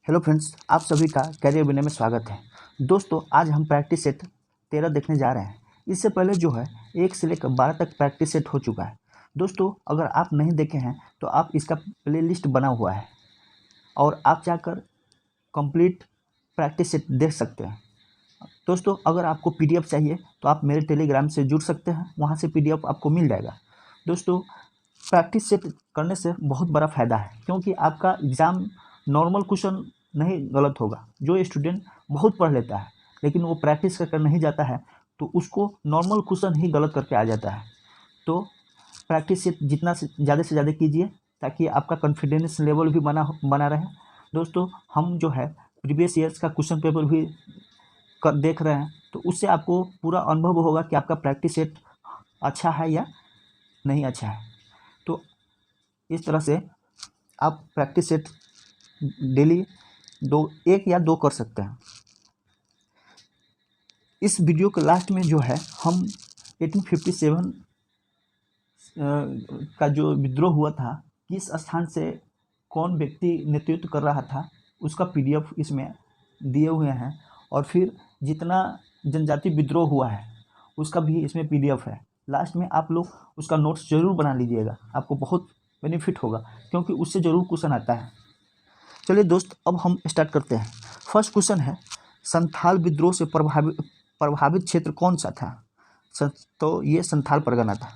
Hello friends, आप सभी का कैरियर विनय में स्वागत है। दोस्तों, आज हम प्रैक्टिस सेट 13 देखने जा रहे हैं। इससे पहले जो है 1 से लेकर 12 तक प्रैक्टिस सेट हो चुका है। दोस्तों, अगर आप नहीं देखे हैं तो आप इसका प्लेलिस्ट बना हुआ है और आप जाकर कंप्लीट प्रैक्टिस सेट देख सकते हैं। दोस्तों, अगर आपको पीडीएफ चाहिए तो आप मेरे टेलीग्राम से जुड़ सकते हैं, वहाँ से पीडीएफ आपको मिल जाएगा। दोस्तों, प्रैक्टिस सेट करने से बहुत बड़ा फ़ायदा है, क्योंकि आपका एग्ज़ाम नॉर्मल क्वेश्चन नहीं गलत होगा। जो स्टूडेंट बहुत पढ़ लेता है लेकिन वो प्रैक्टिस कर नहीं जाता है तो उसको नॉर्मल क्वेश्चन ही गलत करके आ जाता है। तो प्रैक्टिस सेट जितना से ज़्यादा कीजिए ताकि आपका कॉन्फिडेंस लेवल भी बना रहे। दोस्तों, हम जो है प्रीवियस ईयर्स का क्वेश्चन पेपर भी देख रहे हैं, तो उससे आपको पूरा अनुभव होगा कि आपका प्रैक्टिस सेट अच्छा है या नहीं अच्छा है। तो इस तरह से आप प्रैक्टिस सेट डेली 1 या 2 कर सकते हैं। इस वीडियो के लास्ट में जो है हम 1857 का जो विद्रोह हुआ था, किस स्थान से कौन व्यक्ति नेतृत्व कर रहा था, उसका पीडीएफ इसमें दिए हुए हैं। और फिर जितना जनजाति विद्रोह हुआ है उसका भी इसमें पीडीएफ है। लास्ट में आप लोग उसका नोट्स ज़रूर बना लीजिएगा, आपको बहुत बेनिफिट होगा, क्योंकि उससे ज़रूर क्वेश्चन आता है। चलिए दोस्त, अब हम स्टार्ट करते हैं। फर्स्ट क्वेश्चन है, संथाल विद्रोह से प्रभावित क्षेत्र कौन सा था? तो ये संथाल परगना था।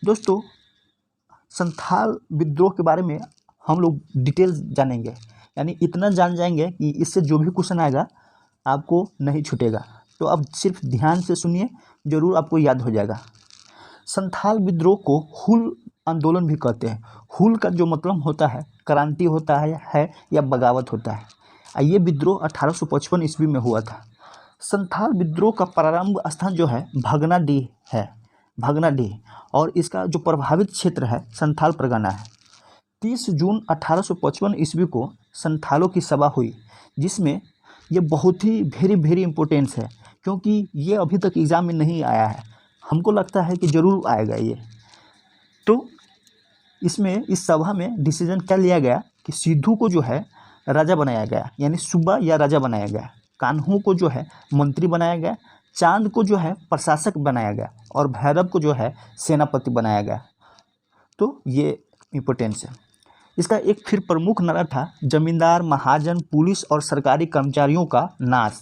दोस्तों, संथाल विद्रोह के बारे में हम लोग डिटेल्स जानेंगे, यानी इतना जान जाएंगे कि इससे जो भी क्वेश्चन आएगा आपको नहीं छूटेगा। तो अब सिर्फ ध्यान से सुनिए, ज़रूर आपको याद हो जाएगा। संथाल विद्रोह को हुल आंदोलन भी कहते हैं। हुल का जो मतलब होता है क्रांति होता है या बगावत होता है। ये विद्रोह 1855 ईस्वी में हुआ था। संथाल विद्रोह का प्रारंभ स्थान जो है भगनाडीह है, भगनाडीह, और इसका जो प्रभावित क्षेत्र है संथाल परगना है। 30 जून 1855 ईस्वी को संथालों की सभा हुई, जिसमें ये बहुत ही वेरी इम्पोर्टेंस है, क्योंकि ये अभी तक एग्ज़ाम में नहीं आया है। हमको लगता है कि ज़रूर आएगा ये। तो इसमें इस सभा में डिसीजन क्या लिया गया कि सिद्धू को जो है राजा बनाया गया, यानी सूबा या राजा बनाया गया। कान्हू को जो है मंत्री बनाया गया, चांद को जो है प्रशासक बनाया गया, और भैरव को जो है सेनापति बनाया गया। तो ये इम्पोर्टेंस है। इसका एक फिर प्रमुख नारा था, जमींदार, महाजन, पुलिस और सरकारी कर्मचारियों का नाश।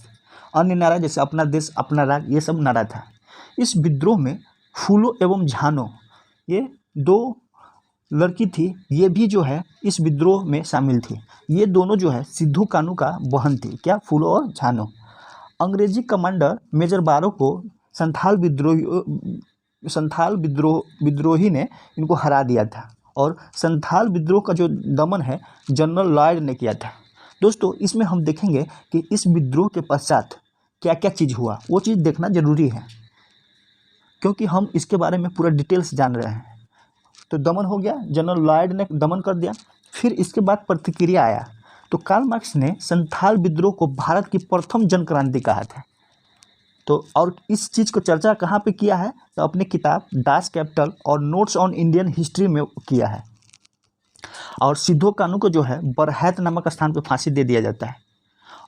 अन्य नारा जैसे अपना देश अपना राज, ये सब नारा था। इस विद्रोह में फूलो एवं झानो, ये 2 लड़की थी, ये भी जो है इस विद्रोह में शामिल थी। ये दोनों जो है सिद्धू कान्हू का बहन थी, क्या, फूलो और झानो। अंग्रेजी कमांडर मेजर बारो को संथाल विद्रोही ने इनको हरा दिया था, और संथाल विद्रोह का जो दमन है जनरल लॉयड ने किया था। दोस्तों, इसमें हम देखेंगे कि इस विद्रोह के पश्चात क्या क्या चीज़ हुआ, वो चीज़ देखना ज़रूरी है, क्योंकि हम इसके बारे में पूरा डिटेल्स जान रहे हैं। तो दमन हो गया, जनरल लॉयड ने दमन कर दिया। फिर इसके बाद प्रतिक्रिया आया, तो कार्ल मार्क्स ने संथाल विद्रोह को भारत की प्रथम जन क्रांति कहा था। तो और इस चीज़ को चर्चा कहाँ पे किया है, तो अपनी किताब डास कैपिटल और नोट्स ऑन इंडियन हिस्ट्री में किया है। और सिद्धू कान्हू को जो है बरहैत नामक स्थान पर फांसी दे दिया जाता है।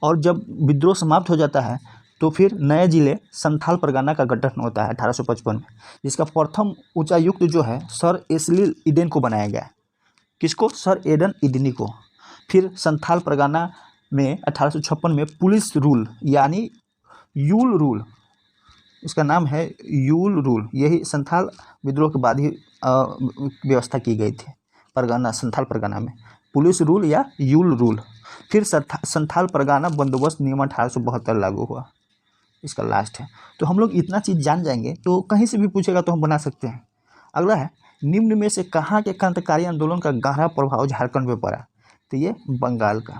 और जब विद्रोह समाप्त हो जाता है तो फिर नए जिले संथाल परगना का गठन होता है 1855 में, जिसका प्रथम उच्चायुक्त जो है सर एस्ली ईडेन को बनाया गया है। किसको? सर एडन ईडनी को। फिर संथाल परगना में 1856 में पुलिस रूल, यानी यूल रूल, इसका नाम है यूल रूल, यही संथाल विद्रोह के बाद ही व्यवस्था की गई थी। संथाल परगना में पुलिस रूल या यूल रूल। फिर संथाल परगना बंदोबस्त नियम 1872 लागू हुआ, इसका लास्ट है। तो हम लोग इतना चीज़ जान जाएंगे तो कहीं से भी पूछेगा तो हम बना सकते हैं। अगला है, निम्न में से कहाँ के क्रांतिकारी आंदोलन का गहरा प्रभाव झारखंड में पड़ा? तो ये बंगाल का।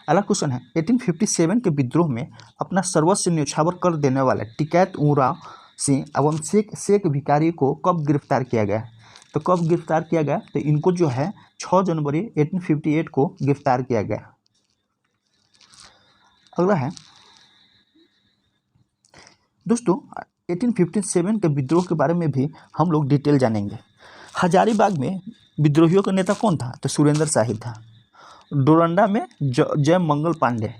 अगला क्वेश्चन है, 1857 के विद्रोह में अपना सर्वस्व न्यौछावर कर देने वाले टिकैत उराव सिंह एवं शेख भिखारी को कब गिरफ्तार किया गया? तो कब गिरफ्तार किया गया? तो इनको जो है 6 जनवरी 1858 को गिरफ्तार किया गया। अगला है दोस्तों, 1857 के विद्रोह के बारे में भी हम लोग डिटेल जानेंगे। हजारीबाग में विद्रोहियों का नेता कौन था? तो सुरेंद्र शाही था। डोरंडा में जय मंगल पांडे।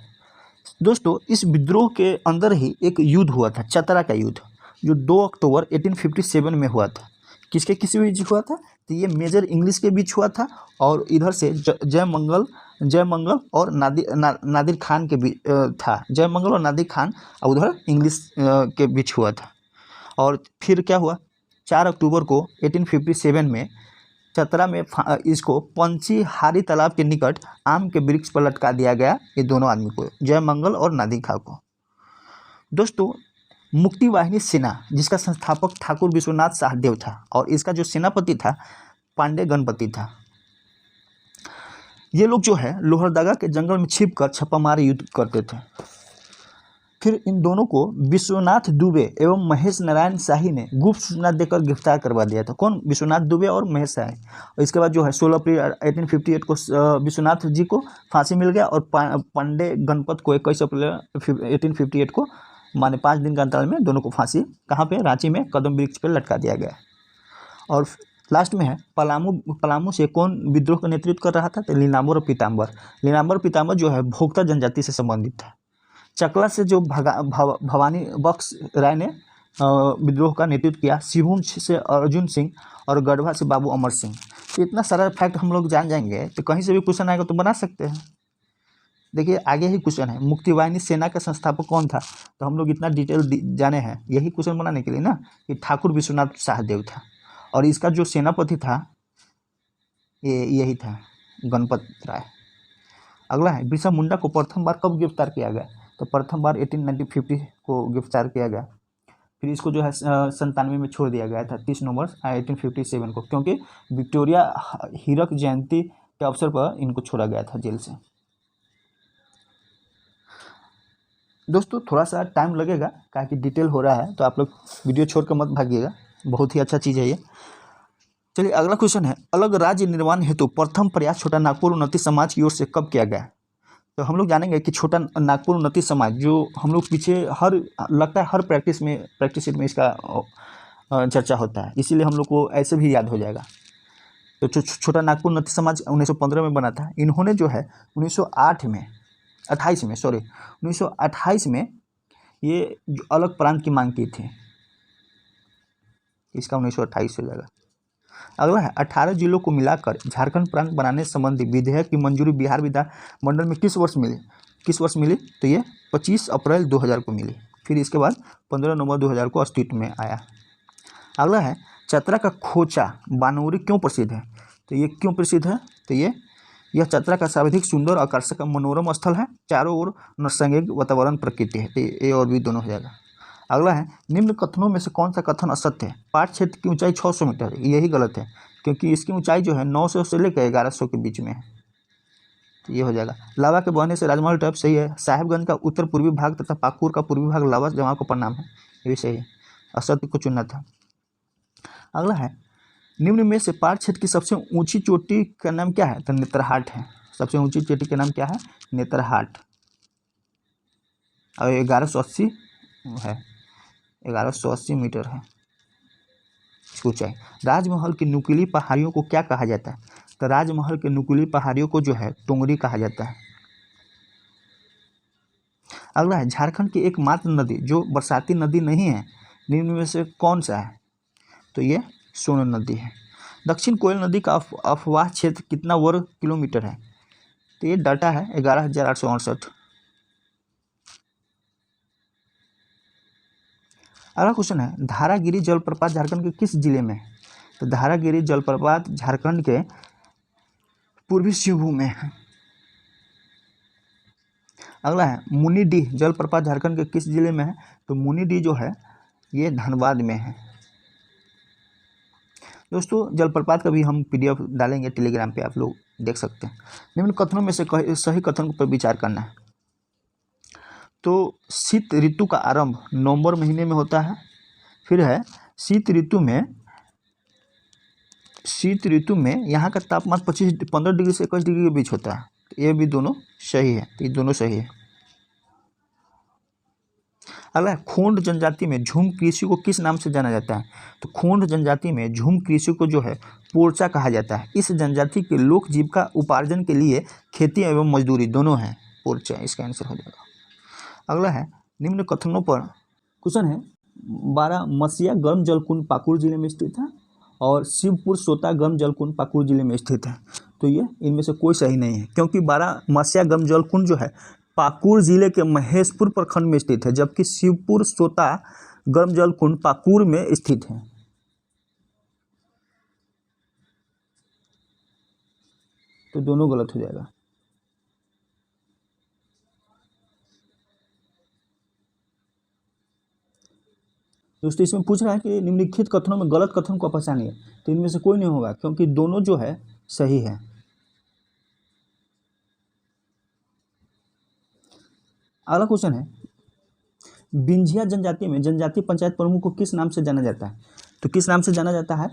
दोस्तों इस विद्रोह के अंदर ही एक युद्ध हुआ था, चतरा का युद्ध, जो 2 अक्टूबर 1857 में हुआ था। किसके किस बीच हुआ था? तो ये मेजर इंग्लिश के बीच हुआ था, और इधर से जय मंगल और नादिर खान के बीच था। जय मंगल और नादिर खान, और उधर इंग्लिश के बीच हुआ था। और फिर क्या हुआ, 4 अक्टूबर को 1857 में चतरा में इसको पंचीहारी तालाब के निकट आम के वृक्ष पर लटका दिया गया, ये दोनों आदमी को, जय मंगल और नादिर खान को। दोस्तों मुक्ति वाहिनी सेना, जिसका संस्थापक ठाकुर विश्वनाथ सहदेव था, और इसका जो सेनापति था पांडे गणपति था। ये लोग जो है लोहरदगा के जंगल में छिपकर छापामार युद्ध करते थे। फिर इन दोनों को विश्वनाथ दुबे एवं महेश नारायण शाही ने गुप्त सूचना देकर गिरफ्तार करवा दिया था। कौन? विश्वनाथ दुबे और महेश शाही। और इसके बाद जो है 16 अप्रैल 1858 को विश्वनाथ जी को फांसी मिल गया, और पांडे गणपत को 21 अप्रैल 1858 को, माने 5 दिन के अंतराल में दोनों को फांसी कहाँ पे? रांची में कदम वृक्ष पर लटका दिया गया। और लास्ट में है पलामू से कौन विद्रोह का नेतृत्व कर रहा था? तो लीलांबर और पीताम्बर जो है भोक्ता जनजाति से संबंधित था। चकला से जो भवानी बख्श राय ने विद्रोह का नेतृत्व किया। सिहूम से अर्जुन सिंह, और गढ़वा से बाबू अमर सिंह। तो इतना सारा फैक्ट हम लोग जान जाएंगे तो कहीं से भी क्वेश्चन आएगा तो बना सकते हैं। देखिए आगे ही क्वेश्चन है, मुक्ति वाहिनी सेना का संस्थापक कौन था? तो हम लोग इतना डिटेल जाने हैं यही क्वेश्चन बनाने के लिए ना, कि ठाकुर विश्वनाथ सहदेव था, और इसका जो सेनापति था यही था गणपत राय। अगला है बिरसा मुंडा को प्रथम बार कब गिरफ्तार किया गया? तो प्रथम बार 1850 को गिरफ्तार किया गया। फिर इसको जो है 97 में छोड़ दिया गया था 30 नवंबर 1857 को, क्योंकि विक्टोरिया हीरक जयंती के अवसर पर इनको छोड़ा गया था जेल से। दोस्तों थोड़ा सा टाइम लगेगा, क्या कि डिटेल हो रहा है, तो आप लोग वीडियो छोड़ कर मत भागिएगा, बहुत ही अच्छा चीज़ है ये। चलिए अगला क्वेश्चन है, अलग राज्य निर्माण हेतु प्रथम प्रयास छोटा नागपुर उन्नति समाज की ओर से कब किया गया? तो हम लोग जानेंगे कि छोटा नागपुर उन्नति समाज, जो हम लोग पीछे लगता है हर प्रैक्टिस शीट में इसका चर्चा होता है, इसीलिए हम लोग को ऐसे भी याद हो जाएगा। तो छोटा नागपुर उन्नति समाज 1915 में बना था। इन्होंने जो है 1928 में ये अलग प्रांत की मांग की थी, इसका 1928 हो जाएगा। अगला है 18 जिलों को मिलाकर झारखंड प्रांत बनाने संबंधी विधेयक की मंजूरी बिहार विधानमंडल में किस वर्ष मिली? तो ये 25 अप्रैल 2000 को मिली। फिर इसके बाद 15 नवंबर 2000 को अस्तित्व में आया। अगला है चतरा का खोचा बानौरी क्यों प्रसिद्ध है? तो ये क्यों प्रसिद्ध है? तो यह चतरा का सर्वाधिक सुंदर आकर्षक मनोरम स्थल है, चारों ओर नैसर्गिक वातावरण प्रकृति है। तो ये और भी दोनों हो जाएगा। अगला है निम्न कथनों में से कौन सा कथन असत्य है? पाट क्षेत्र की ऊंचाई 600 मीटर है, यही गलत है, क्योंकि इसकी ऊंचाई जो है 900 से लेकर 1100 के बीच में है। तो ये हो जाएगा। लावा के बहने से राजमहल टैप सही है। साहेबगंज का उत्तर पूर्वी भाग तथा पाकुड़ का पूर्वी भाग लावा जमाव को प्रणाम है, ये भी सही है, असत्य को चुनना था। अगला है निम्न में से पाट क्षेत्र की सबसे ऊंची चोटी का नाम क्या है? तो नेतरहाट है। सबसे ऊंची चोटी का नाम क्या है? नेतरहाट, और 1180 है, 1180 मीटर है ऊंचाई। राजमहल की नुकीली पहाड़ियों को क्या कहा जाता है? तो राजमहल के नुकीली पहाड़ियों को जो है टोंगरी कहा जाता है। अगला है झारखंड की एकमात्र नदी जो बरसाती नदी नहीं है, निम्न में से कौन सा है? तो ये सोन नदी है। दक्षिण कोयल नदी का अफवाह क्षेत्र कितना वर्ग किलोमीटर है? तो ये डाटा है 11,868। अगला क्वेश्चन है धारागिरी जलप्रपात झारखंड के किस जिले में है? तो धारागिरी जलप्रपात झारखंड के पूर्वी सिंहभूम में है। अगला है मुनिडीह जलप्रपात झारखंड के किस जिले में है? तो मुनिडीह जो है ये धनबाद में है। दोस्तों जलप्रपात का भी हम PDF डालेंगे टेलीग्राम पे, आप लोग देख सकते हैं। निम्न कथनों में से सही कथन पर विचार करना है। तो शीत ऋतु का आरंभ नवंबर महीने में होता है। फिर है शीत ऋतु में यहाँ का तापमान 15 डिग्री से 21 डिग्री के बीच होता है। तो ये भी दोनों सही है, तो ये दोनों सही है। अगला है खोंड जनजाति में झूम कृषि को किस नाम से जाना जाता है? तो खोंड जनजाति में झूम कृषि को जो है पोर्चा कहा जाता है। इस जनजाति के लोक जीविका उपार्जन के लिए खेती एवं मजदूरी दोनों है। पोर्चा इसका आंसर हो जाएगा। अगला है निम्न कथनों पर क्वेश्चन है। बारामसिया गर्म जलकुंड पाकुड़ जिले में स्थित है और शिवपुर सोता गर्म जलकुंड पाकुड़ जिले में स्थित है। तो ये इनमें से कोई सही नहीं है, क्योंकि बारामसिया गर्म जलकुंड जो है पाकुड़ जिले के महेशपुर प्रखंड में स्थित है, जबकि शिवपुर सोता गर्म जलकुंड पाकुड़ में स्थित है। तो दोनों गलत हो जाएगा। दोस्तों इसमें पूछ रहा है कि निम्नलिखित कथनों में गलत कथन को पहचानिए। तो इनमें से कोई नहीं होगा, क्योंकि दोनों जो है सही है। अगला क्वेश्चन है, बिंझिया जनजाति में जनजाति पंचायत प्रमुख को किस नाम से जाना जाता है? तो किस नाम से जाना जाता है?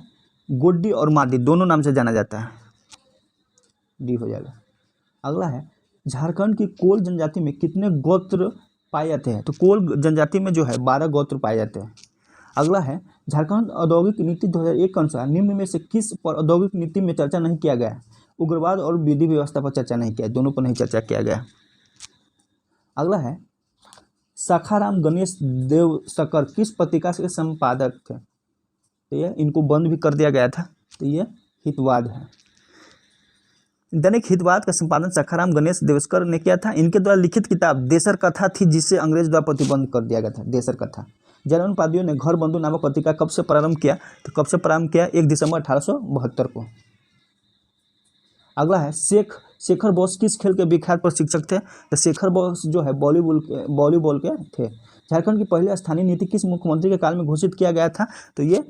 गोड्डी और मादी दोनों नाम से जाना जाता है। डी हो जाएगा। अगला है, झारखंड की कोल जनजाति में कितने गोत्र पाए जाते हैं? तो कोल जनजाति में जो है 12 गोत्र पाए जाते हैं। अगला है, झारखंड औद्योगिक नीति 2001 के अनुसार निम्न में से किस पर औद्योगिक नीति में चर्चा नहीं किया गया? उग्रवाद और विधि व्यवस्था पर चर्चा नहीं किया, दोनों पर नहीं चर्चा किया गया। अगला है, सखाराम गणेश देवसकर किस पत्रिका के संपादक थे? तो ये इनको बंद भी कर दिया गया था। तो ये हितवाद है। दैनिक हितवाद का संपादन सखाराम गणेश देवसकर ने किया था। इनके द्वारा लिखित किताब देसर कथा थी, जिसे अंग्रेज द्वारा प्रतिबंध कर दिया गया था। देसर कथा। जर्मन पादियों ने घर बंधु नामक पत्रिका कब से प्रारंभ किया? तो कब से प्रारंभ किया? 1 दिसंबर 1872 को। अगला है, शेखर बोस किस खेल के विख्यात प्रशिक्षक थे? तो शेखर बोस जो है वॉलीबॉल के थे। झारखंड की पहली स्थानीय नीति किस मुख्यमंत्री के काल में घोषित किया गया था? तो ये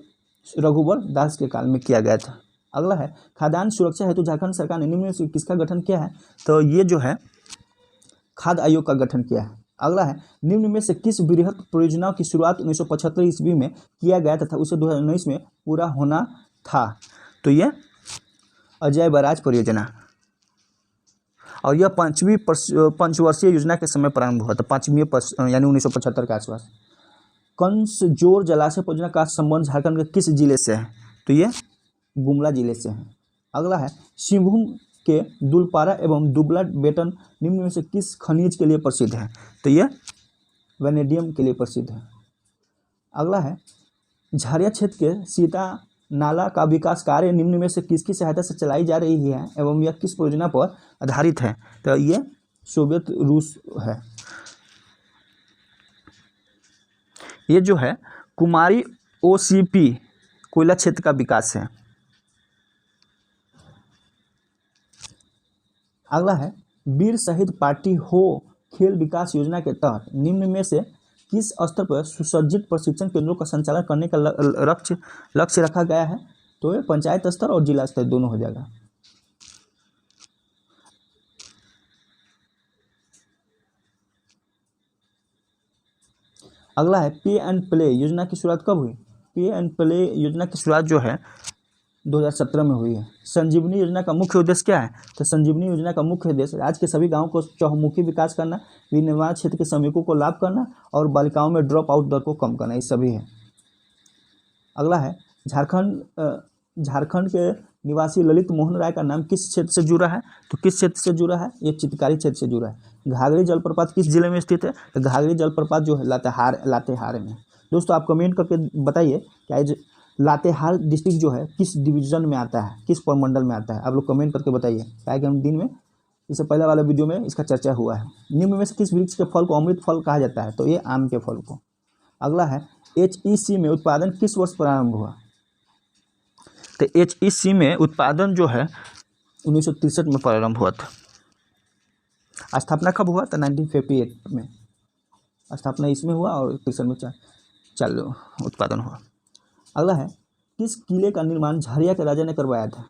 रघुवर दास के काल में किया गया था। अगला है, खाद्यान्न सुरक्षा हेतु झारखंड सरकार ने निम्न में से किसका गठन किया है? तो ये जो है खाद्य आयोग का गठन किया है। अगला है, निम्न में से किस बृहत परियोजना की शुरुआत 1975 ईस्वी में किया गया तथा उसे 2019 में पूरा होना था? तो ये अजय बराज परियोजना, और यह 5वीं पंचवर्षीय योजना के समय प्रारंभ हुआ था। 5वीं यानी 1975 के आसपास। कंसजोर जलाशय परियोजना का संबंध झारखंड के किस जिले से है? तो ये गुमला जिले से है। अगला है, सिंहभूम के दुलपारा एवं दुबला बेटन निम्न में से किस खनिज के लिए प्रसिद्ध है? तो ये वेनेडियम के लिए प्रसिद्ध है। अगला है, झरिया क्षेत्र के सीता नाला का विकास कार्य निम्न में से किसकी सहायता से चलाई जा रही है एवं यह किस परियोजना पर आधारित है? तो ये सोवियत रूस है। ये जो है कुमारी OCP कोयला क्षेत्र का विकास है। अगला है, वीर शहीद पार्टी हो खेल विकास योजना के तहत निम्न में से किस स्तर पर सुसज्जित प्रशिक्षण केंद्रों का संचालन करने का लक्ष्य रखा गया है? तो ये पंचायत स्तर और जिला स्तर दोनों हो जाएगा। अगला है, पे एंड प्ले योजना की शुरुआत कब हुई? पे एंड प्ले योजना की शुरुआत जो है 2017 में हुई है। संजीवनी योजना का मुख्य उद्देश्य क्या है? तो संजीवनी योजना का मुख्य उद्देश्य राज्य के सभी गांवों को चहुमुखी विकास करना, विनिर्माण क्षेत्र के श्रमिकों को लाभ करना और बालिकाओं में ड्रॉप आउट दर को कम करना, ये सभी है। अगला है, झारखंड के निवासी ललित मोहन राय का नाम किस क्षेत्र से जुड़ा है? तो किस क्षेत्र से जुड़ा है? ये चितकारी क्षेत्र से जुड़ा है। घाघरी जलप्रपात किस जिले में स्थित है? तो घाघरी जलप्रपात जो है लातेहार में। दोस्तों आप कमेंट करके बताइए क्या लातेहार डिस्ट्रिक्ट जो है किस डिवीजन में आता है, किस प्रमंडल में आता है? आप लोग कमेंट करके बताइए, क्या कि हम दिन में इससे पहले वाले वीडियो में इसका चर्चा हुआ है। निम्न में से किस वृक्ष के फल को अमृत फल कहा जाता है? तो ये आम के फल को। अगला है, HEC में उत्पादन किस वर्ष प्रारंभ हुआ? तो HEC में उत्पादन जो है 1963 में प्रारंभ हुआ था। स्थापना कब हुआ? तो 1958 में स्थापना इसमें हुआ और 63 में चालू उत्पादन हुआ। अगला है, किस किले का निर्माण झरिया के राजा ने करवाया था?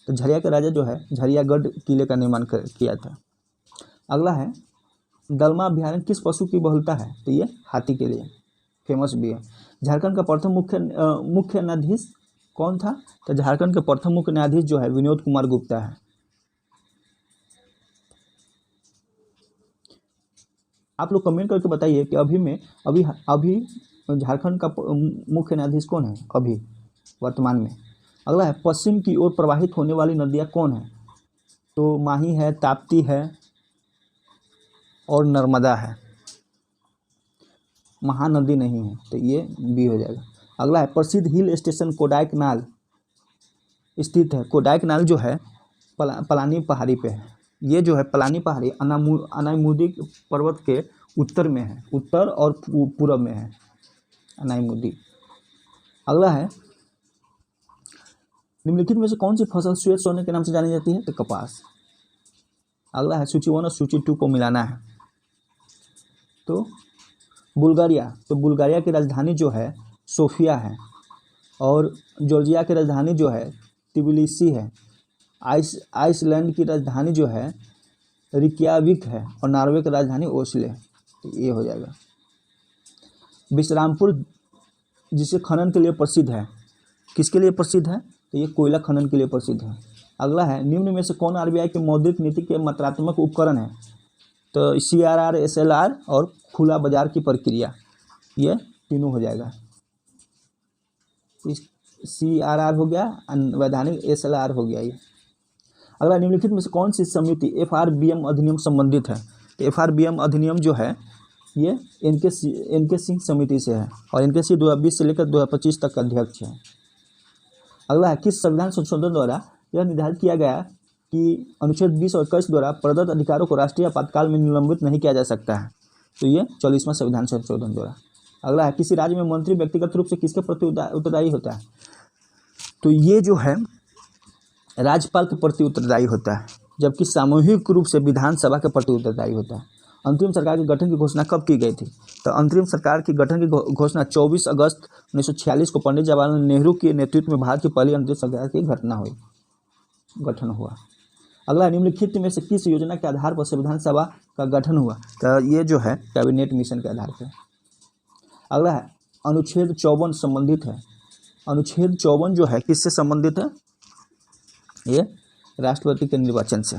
तो झरिया के राजा जो है झरियागढ़ किले का निर्माण किया था। अगला है, दलमा अभ्यारण्य किस पशु की बहुलता है? तो ये हाथी के लिए फेमस भी है। झारखंड का प्रथम मुख्य न्यायाधीश कौन था? तो झारखंड के प्रथम मुख्य न्यायाधीश जो है विनोद कुमार गुप्ता है। आप लोग कमेंट करके बताइए कि अभी झारखंड का मुख्य न्यायाधीश कौन है अभी वर्तमान में? अगला है पश्चिम की ओर प्रवाहित होने वाली नदियाँ कौन है? तो माही है, ताप्ती है और नर्मदा है। महानदी नहीं है, तो ये बी हो जाएगा। अगला है प्रसिद्ध हिल स्टेशन कोडाईकनाल स्थित है। कोडाईकनाल जो है पलानी पहाड़ी पे है। ये जो है पलानी पहाड़ी अनाईमुदी पर्वत के उत्तर में है, उत्तर और पूरब में है अनाईमुदी। अगला है निम्नलिखित में से कौन सी फसल श्वेत सोने के नाम से जानी जाती है? तो कपास। अगला है सूची 1 और सूची 2 को मिलाना है। तो बुल्गारिया, तो बुल्गारिया की राजधानी जो है सोफिया है और जॉर्जिया की राजधानी जो है तिबिलिसी है। आइसलैंड की राजधानी जो है रिक्याविक है और नॉर्वे की राजधानी ओस्लो है। तो ये हो जाएगा। विश्रामपुर जिसे खनन के लिए प्रसिद्ध है, किसके लिए प्रसिद्ध है? तो ये कोयला खनन के लिए प्रसिद्ध है। अगला है निम्न में से कौन आरबीआई के मौद्रिक नीति के मात्रात्मक उपकरण है? तो CRR, SLR और खुला बाजार की प्रक्रिया, ये तीनों हो जाएगा। इस CRR हो गया, वैधानिक SLR हो गया ये। अगला निम्नलिखित में से कौन सी समिति FRBM अधिनियम संबंधित है? तो FRBM अधिनियम जो है ये NK सिंह समिति से है और NK सिंह 2020 से लेकर 2025 तक का अध्यक्ष है। अगला है किस संविधान संशोधन द्वारा यह निर्धारित किया गया कि अनुच्छेद 20 और 21 द्वारा प्रदत्त अधिकारों को राष्ट्रीय आपातकाल में निलंबित नहीं किया जा सकता है? तो ये 40वां संविधान संशोधन द्वारा। अगला है किसी राज्य में मंत्री व्यक्तिगत रूप से किसके प्रति उत्तरदायी होता है? तो ये जो है राज्यपाल के प्रति उत्तरदायी होता है, जबकि सामूहिक रूप से विधानसभा के प्रति उत्तरदायी होता है। अंतरिम सरकार के गठन की घोषणा कब की गई थी? तो अंतरिम सरकार की गठन की घोषणा 24 अगस्त 1946 को पंडित जवाहरलाल नेहरू के नेतृत्व में भारत की पहली अंतरिम सरकार की गठन हुआ। अगला निम्नलिखित में से किस योजना के आधार पर संविधान सभा का गठन हुआ? तो ये जो है कैबिनेट मिशन के आधार पर। अगला है अनुच्छेद 54 संबंधित है। अनुच्छेद 54 जो है किससे संबंधित है? ये राष्ट्रपति के निर्वाचन से।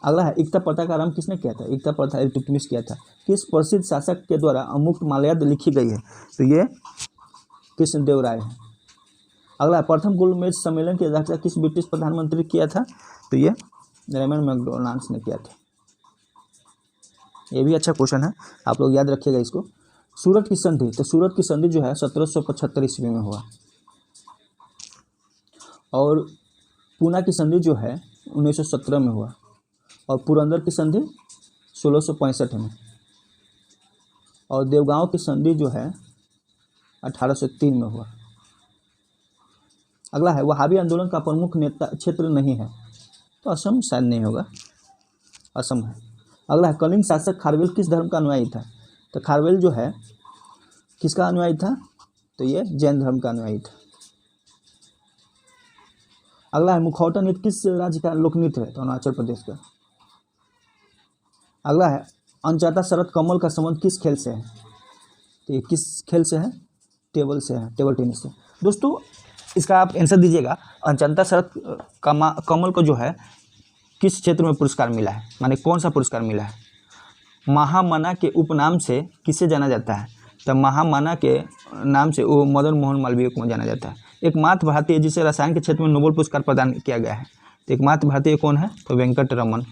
अगला है एकता प्रथा का आरंभ किसने किया था? एकता प्रथा इल्तुतमिश किया था। किस प्रसिद्ध शासक के द्वारा अमुक्त माल्यार्द लिखी गई है? तो ये कृष्णदेवराय है। अगला है प्रथम गोलमेज सम्मेलन की अध्यक्षता किस ब्रिटिश प्रधानमंत्री किया था? तो ये रेमंड मैकडोनाल्ड ने किया था। ये भी अच्छा क्वेश्चन है, आप लोग याद रखिएगा इसको। सूरत की संधि, तो सूरत की संधि जो है 1775 ईस्वी में हुआ और पूना की संधि जो है 1917 में हुआ और पुरंदर की संधि 1665 में और देवगांव की संधि जो है 1803 में हुआ। अगला है वहाबी आंदोलन का प्रमुख नेता क्षेत्र नहीं है? तो असम शायद नहीं होगा, असम है। अगला है कलिंग शासक खारवेल किस धर्म का अनुयायी था? तो खारवेल जो है किसका अनुयायी था? तो ये जैन धर्म का अनुयायी था। अगला है मुखौटा नृत्य किस राज्य का लोक नृत्य है? तो अरुणाचल प्रदेश का। अगला है अनचाता शरद कमल का संबंध किस खेल से है? तो ये किस खेल से है? टेबल से है, टेबल टेनिस से। दोस्तों इसका आप आंसर दीजिएगा। अनचाता शरद कमल को जो है किस क्षेत्र में पुरस्कार मिला है, माने कौन सा पुरस्कार मिला है? महामना के उपनाम से किसे जाना जाता है? तो महामना के नाम से वो मदन मोहन मालवीय को जाना जाता है। एकमात्र भारतीय जिसे रसायन के क्षेत्र में नोबेल पुरस्कार प्रदान किया गया है, तो एकमात्र भारतीय कौन है? तो वेंकट रमन।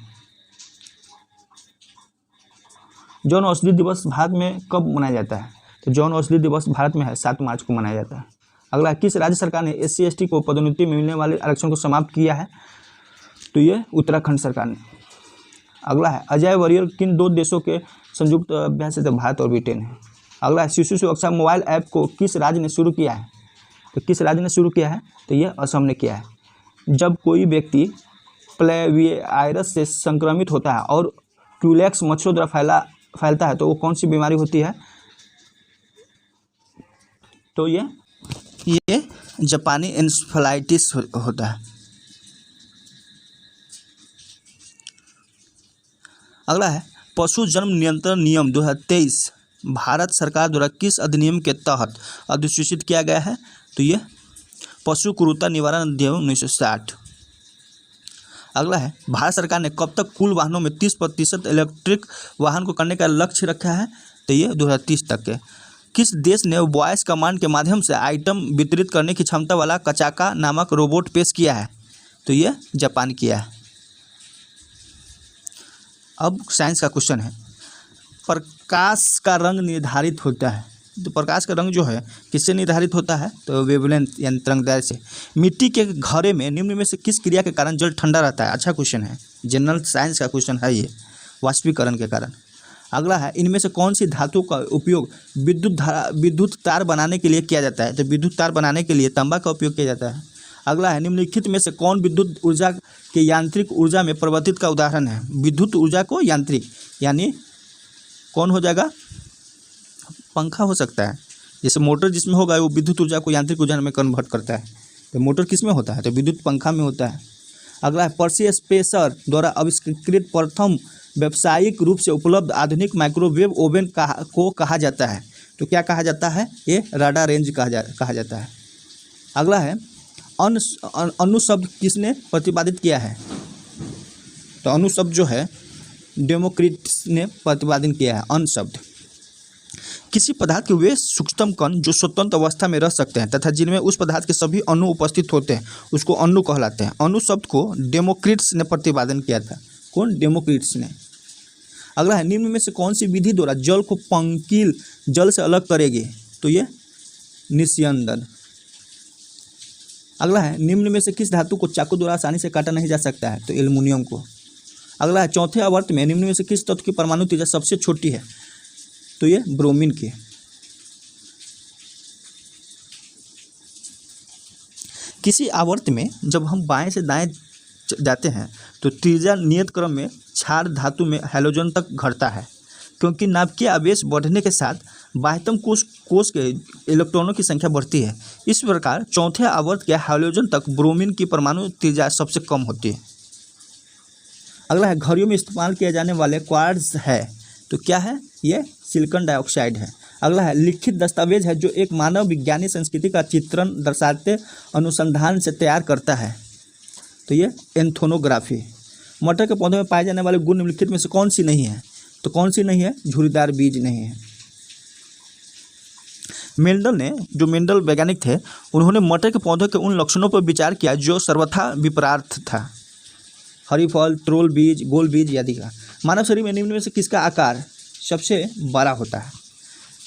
जौन औषधि दिवस भारत में कब मनाया जाता है? तो जौन औषधि दिवस भारत में है 7 मार्च को मनाया जाता है। अगला किस राज्य सरकार ने SC/ST को पदोन्नति में मिलने वाले आरक्षण को समाप्त किया है? तो ये उत्तराखंड सरकार ने। अगला है अजय वरियर किन 2 देशों के संयुक्त अभ्यास है? तो भारत और ब्रिटेन है। अगला है शिशु सुरक्षा मोबाइल ऐप को किस राज्य ने शुरू किया है? तो किस राज्य ने शुरू किया है? तो ये असम ने किया है। जब कोई व्यक्ति फ्लेवियाइरस से संक्रमित होता है और क्यूलेक्स मच्छरों द्वारा फैलता है तो वो कौन सी बीमारी होती है? तो ये जापानी एन्सेफेलाइटिस होता है। अगला है पशु जन्म नियंत्रण नियम 2023 भारत सरकार द्वारा किस अधिनियम के तहत अधिसूचित किया गया है? तो ये पशु क्रूरता निवारण अधिनियम 1960। अगला है भारत सरकार ने कब तक कुल वाहनों में 30% इलेक्ट्रिक वाहन को करने का लक्ष्य रखा है? तो ये 2030 तक के। किस देश ने वॉइस कमांड के माध्यम से आइटम वितरित करने की क्षमता वाला कचाका नामक रोबोट पेश किया है? तो ये जापान किया है। अब साइंस का क्वेश्चन है, प्रकाश का रंग निर्धारित होता है। तो प्रकाश का रंग जो है किससे निर्धारित होता है? तो वेवलेंथ यानी तरंगदैर्घ्य से। मिट्टी के घड़े में निम्न में से किस क्रिया के कारण जल ठंडा रहता है? अच्छा क्वेश्चन है, जनरल साइंस का क्वेश्चन है ये, वाष्पीकरण के कारण। अगला है, इनमें से कौन सी धातु का उपयोग विद्युत तार बनाने के लिए किया जाता है? तो विद्युत तार बनाने के लिए तांबा का उपयोग किया जाता है। अगला है, निम्नलिखित में से कौन विद्युत ऊर्जा के यांत्रिक ऊर्जा में परिवर्तित का उदाहरण है? विद्युत ऊर्जा को यांत्रिक यानी कौन हो जाएगा? पंखा हो सकता है। जैसे मोटर जिसमें होगा वो विद्युत ऊर्जा को यांत्रिक ऊर्जा में कन्वर्ट करता है। तो मोटर किस में होता है? तो विद्युत पंखा में होता है। अगला है, पर्सी स्पेसर द्वारा आविष्कृत प्रथम व्यावसायिक रूप से उपलब्ध आधुनिक माइक्रोवेव ओवन को कहा जाता है? तो क्या कहा जाता है? ये राडा रेंज कहा जाता है। अगला है, अणु शब्द किसने प्रतिपादित किया है? तो अणु शब्द जो है डेमोक्रिटस ने प्रतिपादित किया है, अणु शब्द। किसी पदार्थ के वे सूक्ष्मतम कण जो स्वतंत्र अवस्था में रह सकते हैं तथा जिनमें उस पदार्थ के सभी अणु उपस्थित होते हैं उसको अणु कहलाते हैं। अणु शब्द को डेमोक्रिटस ने प्रतिपादन किया था। कौन? डेमोक्रिटस ने। अगला है, निम्न में से कौन सी विधि द्वारा जल को पंकील जल से अलग करेगी? तो ये निस्यंदन। अगला है, निम्न में से किस धातु को चाकू द्वारा आसानी से काटा नहीं जा सकता है? तो एल्युमिनियम को। अगला है, चौथे आवर्त में निम्न में से किस तत्व की परमाणु त्रिज्या सबसे छोटी है? तो ये ब्रोमीन की। किसी आवर्त में जब हम बाएं से दाएं जाते हैं तो त्रिज्या नियत क्रम में क्षार धातु में हैलोजन तक घटता है, क्योंकि नाभिकीय आवेश बढ़ने के साथ बाह्यतम कोश के इलेक्ट्रॉनों की संख्या बढ़ती है। इस प्रकार चौथे आवर्त के हैलोजन तक ब्रोमीन की परमाणु त्रिज्या सबसे कम होती है। अगला है, घड़ियों में इस्तेमाल किए जाने वाले क्वार्ट्ज है। तो क्या है? ये सिलिकॉन डाइऑक्साइड है। अगला है, लिखित दस्तावेज है जो एक मानव विज्ञानी संस्कृति का चित्रण दर्शाते अनुसंधान से तैयार करता है। तो ये एंथोनोग्राफी। मटर के पौधे में पाए जाने वाले गुण निम्नलिखित में से कौन सी नहीं है? तो कौन सी नहीं है? झुर्रीदार बीज नहीं है। मेंडल वैज्ञानिक थे, उन्होंने मटर के पौधे के उन लक्षणों पर विचार किया जो सर्वथा विपरीत था। हरी फल, त्रोल बीज, गोल बीज आदि का। मानव शरीर में निम्न में से किसका आकार सबसे बड़ा होता है?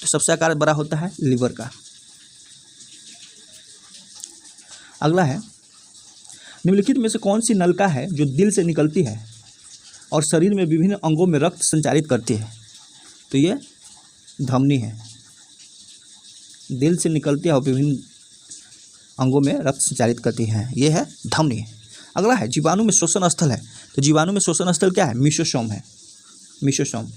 तो सबसे आकार बड़ा होता है लीवर का। अगला है, निम्नलिखित में से कौन सी नलिका है जो दिल से निकलती है और शरीर में विभिन्न अंगों में रक्त संचारित करती है? तो ये धमनी है। दिल से निकलती है और विभिन्न अंगों में रक्त संचारित करती है, ये है धमनी। अगला है, जीवाणु में श्वसन स्थल है। तो जीवाणु में श्वसन स्थल क्या है? मीसोसोम है, मीसोसोम।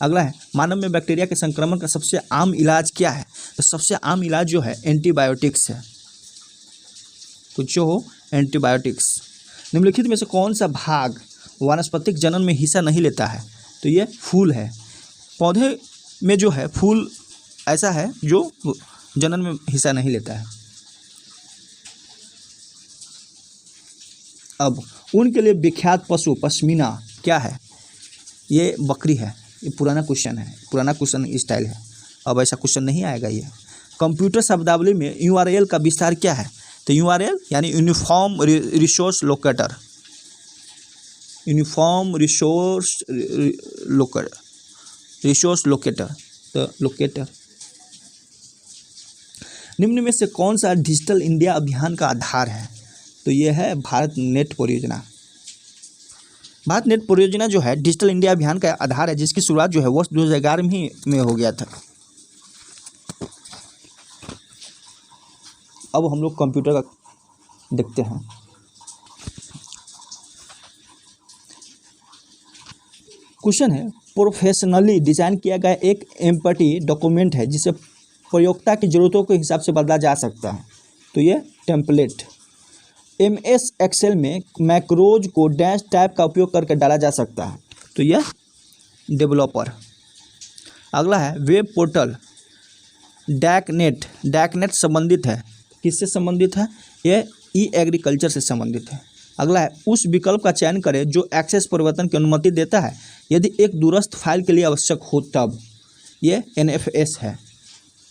अगला है, मानव में बैक्टीरिया के संक्रमण का सबसे आम इलाज क्या है? तो सबसे आम इलाज जो है एंटीबायोटिक्स है। कुछ जो हो एंटीबायोटिक्स। निम्नलिखित में से कौन सा भाग वानस्पतिक जनन में हिस्सा नहीं लेता है? तो ये फूल है। पौधे में जो है फूल ऐसा है जो जनन में हिस्सा नहीं लेता है। अब उनके लिए विख्यात पशु पश्मीना क्या है? ये बकरी है। ये पुराना क्वेश्चन है, पुराना क्वेश्चन स्टाइल है, अब ऐसा क्वेश्चन नहीं आएगा ये। कंप्यूटर शब्दावली में यूआरएल का विस्तार क्या है? तो यूआरएल यानी uniform resource locator, uniform resource locator. तो लोकेटर। निम्न में से कौन सा डिजिटल इंडिया अभियान का आधार है? तो ये है भारत नेट परियोजना। भारत नेट परियोजना जो है डिजिटल इंडिया अभियान का आधार है, जिसकी शुरुआत जो है वर्ष 2011 में हो गया था। अब हम लोग कंप्यूटर का देखते हैं। क्वेश्चन है, प्रोफेशनली डिजाइन किया गया एक एम्पटी डॉक्यूमेंट है जिसे प्रयोक्ता की ज़रूरतों के हिसाब से बदला जा सकता है। तो ये टेम्पलेट। MS एक्सेल में मैक्रोज को डैश टाइप का उपयोग करके डाला जा सकता है। तो यह डेवलपर। अगला है, वेब पोर्टल डैकनेट संबंधित है। किससे संबंधित है? ये एग्रीकल्चर से संबंधित है। अगला है, उस विकल्प का चयन करें जो एक्सेस परिवर्तन की अनुमति देता है यदि एक दूरस्थ फाइल के लिए आवश्यक हो तब। ये NFS है।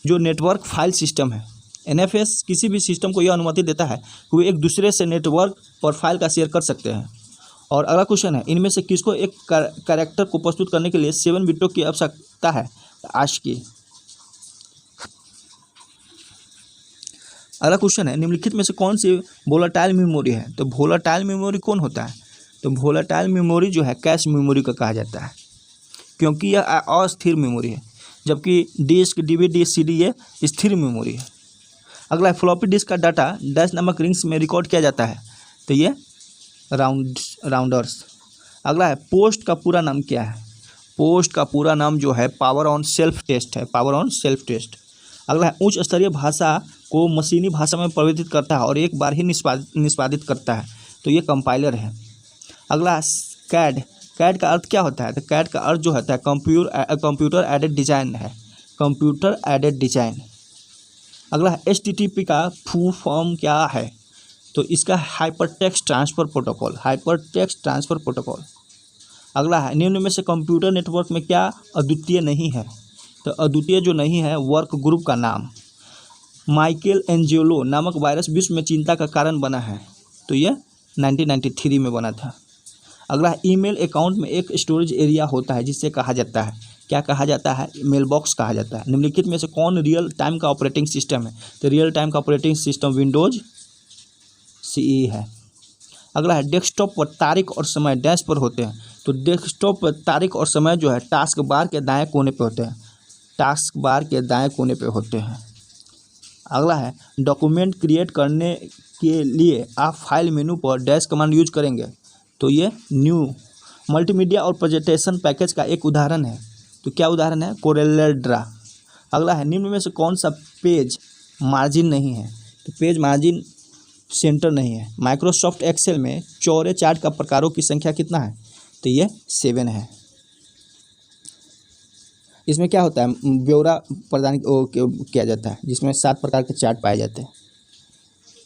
जो नेटवर्क फाइल सिस्टम है। NFS किसी भी सिस्टम को यह अनुमति देता है कि वो एक दूसरे से नेटवर्क पर फाइल का शेयर कर सकते हैं। और अगला क्वेश्चन है, इनमें से किसको एक कैरेक्टर को प्रस्तुत करने के लिए 7 बिटों की आवश्यकता है? ASCII। अगला क्वेश्चन है, निम्नलिखित में से कौन सी वोलेटाइल मेमोरी है? तो वोलेटाइल मेमोरी कौन होता है? तो वोलेटाइल मेमोरी जो है कैश मेमोरी का कहा जाता है, क्योंकि यह अस्थिर मेमोरी है, जबकि डिस्क, DVD, CD ये स्थिर मेमोरी है। अगला है, फ्लॉपी डिस्क का डाटा डैश नामक रिंग्स में रिकॉर्ड किया जाता है? तो ये राउंडर्स। अगला है, पोस्ट का पूरा नाम क्या है? पोस्ट का पूरा नाम जो है पावर ऑन सेल्फ टेस्ट है, पावर ऑन सेल्फ टेस्ट। अगला है, उच्च स्तरीय भाषा को मशीनी भाषा में परिवर्तित करता है और एक बार ही निष्पादित करता है? तो ये कंपाइलर है। अगला है, कैड। कैड का अर्थ क्या होता है? तो कैड का अर्थ जो होता है कंप्यूटर एडेड डिजाइन है, कंप्यूटर एडेड डिजाइन। अगला है, HTTP का फुल फॉर्म क्या है? तो इसका hypertext transfer protocol, hypertext transfer protocol. अगला है, निम्न में से कंप्यूटर नेटवर्क में क्या अद्वितीय नहीं है? तो अद्वितीय जो नहीं है, वर्क ग्रुप का नाम। माइकल एंजेलो नामक वायरस विश्व में चिंता का कारण बना है? तो यह 1993 में बना था। अगला है, ईमेल अकाउंट में एक स्टोरेज एरिया होता है जिससे कहा जाता है, क्या कहा जाता है? मेल बॉक्स कहा जाता है। निम्नलिखित में से कौन रियल टाइम का ऑपरेटिंग सिस्टम है? तो रियल टाइम का ऑपरेटिंग सिस्टम विंडोज CE है। अगला है, डेस्कटॉप पर तारीख और समय डैश पर होते हैं? तो डेस्कटॉप पर तारीख और समय जो है टास्क बार के दाएं कोने पे होते हैं, टास्क बार के दाएं कोने पे होते हैं। अगला है, डॉक्यूमेंट क्रिएट करने के लिए आप फाइल मेनू पर डैश कमांड यूज करेंगे? तो ये न्यू। मल्टीमीडिया और प्रेजेंटेशन पैकेज का एक उदाहरण है? तो क्या उदाहरण है? कोरेलेड्रा। अगला है, निम्न में से कौन सा पेज मार्जिन नहीं है? तो पेज मार्जिन सेंटर नहीं है। माइक्रोसॉफ्ट एक्सेल में चौड़े चार्ट का प्रकारों की संख्या कितना है? तो ये 7 है। इसमें क्या होता है? ब्यौरा प्रदान किया जाता है, जिसमें 7 प्रकार के चार्ट पाए जाते हैं।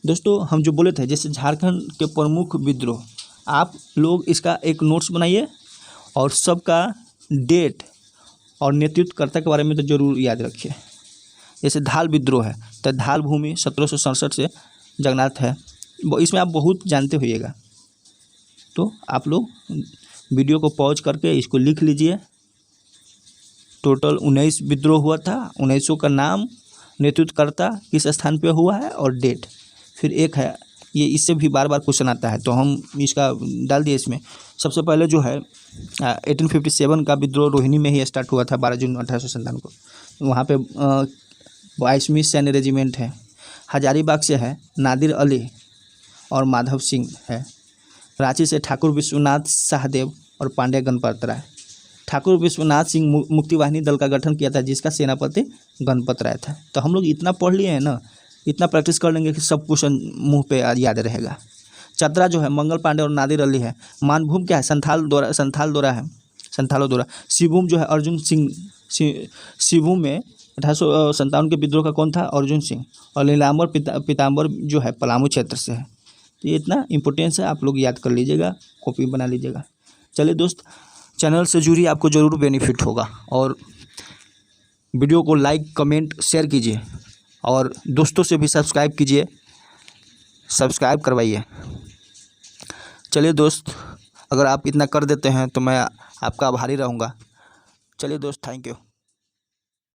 दोस्तों, हम जो बोले थे, जैसे झारखंड के प्रमुख विद्रोह, आप लोग इसका एक नोट्स बनाइए और सबका डेट और नेतृत्वकर्ता के बारे में तो जरूर याद रखिए। जैसे धाल विद्रोह है, तो धाल भूमि 1767 से जगन्नाथ है, इसमें आप बहुत जानते होइएगा। तो आप लोग वीडियो को पॉज करके इसको लिख लीजिए। टोटल 19 विद्रोह हुआ था, 1900 का नाम, नेतृत्वकर्ता किस स्थान पे हुआ है और डेट। फिर एक है, ये इससे भी बार बार क्वेश्चन आता है, तो हम इसका डाल दिए इसमें। सबसे पहले जो है 1857 का विद्रोह रोहिणी में ही स्टार्ट हुआ था, 12 जून 1857 को। वहाँ पे 22वीं सैन्य रेजिमेंट है। हजारीबाग से है नादिर अली और माधव सिंह है। रांची से ठाकुर विश्वनाथ शाहदेव और पांडे गणपत राय। ठाकुर विश्वनाथ सिंह मुक्ति वाहिनी दल का गठन किया था, जिसका सेनापति गणपत राय था। तो हम लोग इतना पढ़ लिए हैं ना, इतना प्रैक्टिस कर लेंगे कि सब क्वेश्चन मुँह पे याद रहेगा। चतरा जो है मंगल पांडे और नादिर अली है। मानभूम क्या है? संथाल दौरा है, संथालो दौरा। सिभूम जो है अर्जुन सिंह, सिभूम में 1857 के विद्रोह का कौन था? अर्जुन सिंह। और नीलांबर पीताम्बर जो है पलामू क्षेत्र से है। तो ये इतना इम्पोर्टेंस है, आप लोग याद कर लीजिएगा, कॉपी बना लीजिएगा। चलिए दोस्त, चैनल से जुड़िए, आपको ज़रूर बेनिफिट होगा। और वीडियो को लाइक, कमेंट, शेयर कीजिए और दोस्तों से भी सब्सक्राइब कीजिए, सब्सक्राइब करवाइए। चलिए दोस्त, अगर आप इतना कर देते हैं तो मैं आपका आभारी रहूँगा। चलिए दोस्त, थैंक यू।